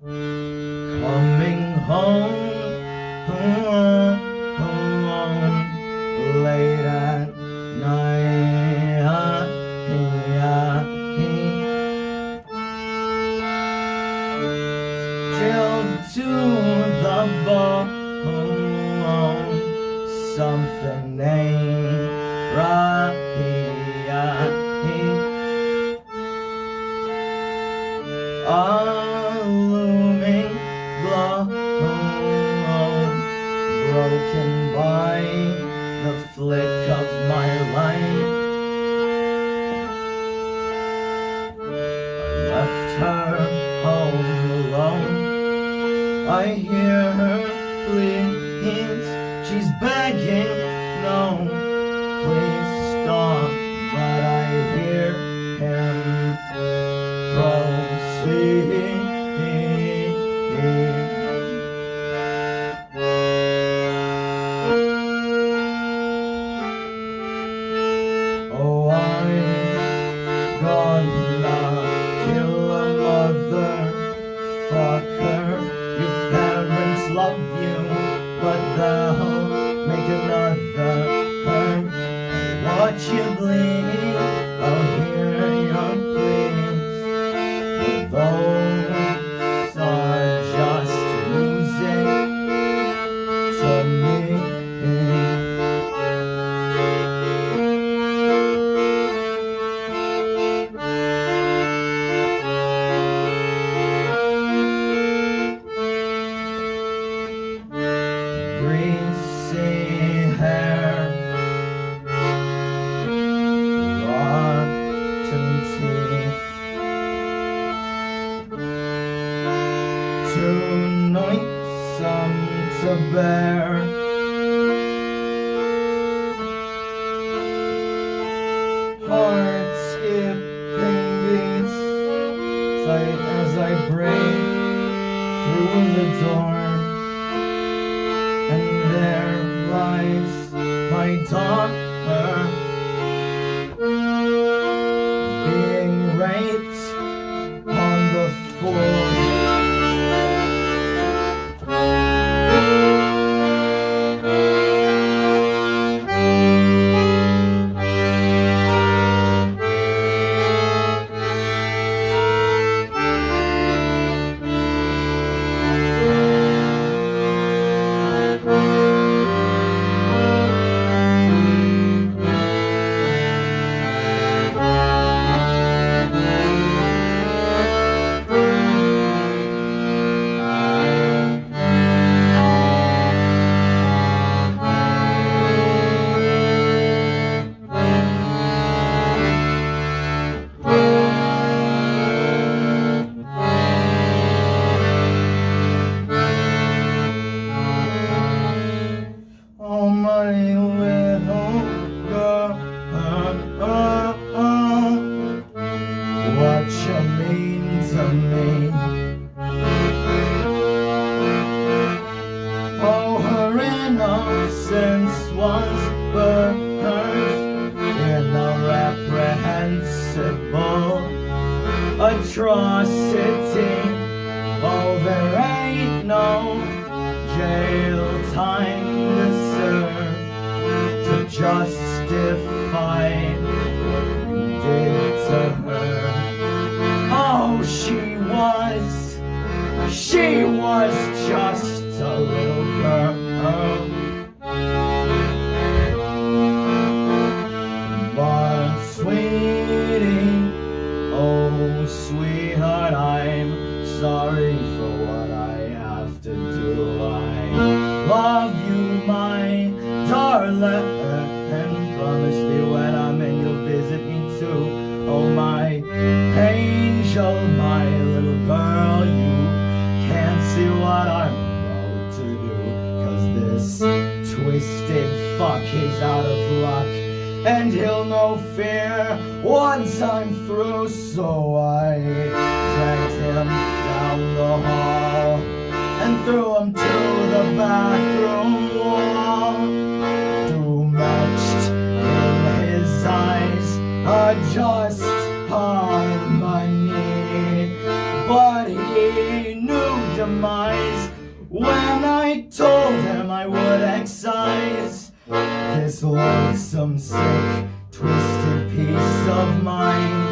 Coming home, late at night, still to the bone, something ain't right. A looming blow, broken by the flick of my light. I left her home alone. I hear her please, she's begging, no, please stop. But I hear him proceed. Oh, I'm gonna kill a motherfucker. Your parents love you, but they'll make another hurt. Watch you bleed, I'll hear your pleas. Those are just music to me. Greasy hair, rotten teeth, too noisome to bear. Heart skipping beats tight as I break through the door. And there lies my daughter, being raped on the floor. Oh, my little girl, what you mean to me? Oh, her innocence was burned in a reprehensible atrocity. Oh, there ain't no jail time to serve to justify what we did to her. Oh, she was just a little girl. But sweetie, oh sweetheart, I'm sorry for what I have to do. I love you, my darling, and promise me when I'm in you'll visit me too. Oh, my angel, my little girl, you can't see what I'm about to do, 'cause this twisted fuck is out of luck, and he'll know fear once I'm through. So I dragged him down the hall and threw him to the bathroom wall. Matched in his eyes are just harmony, but he knew demise when I told him I would excise this loathsome, sick, twisted piece of mine.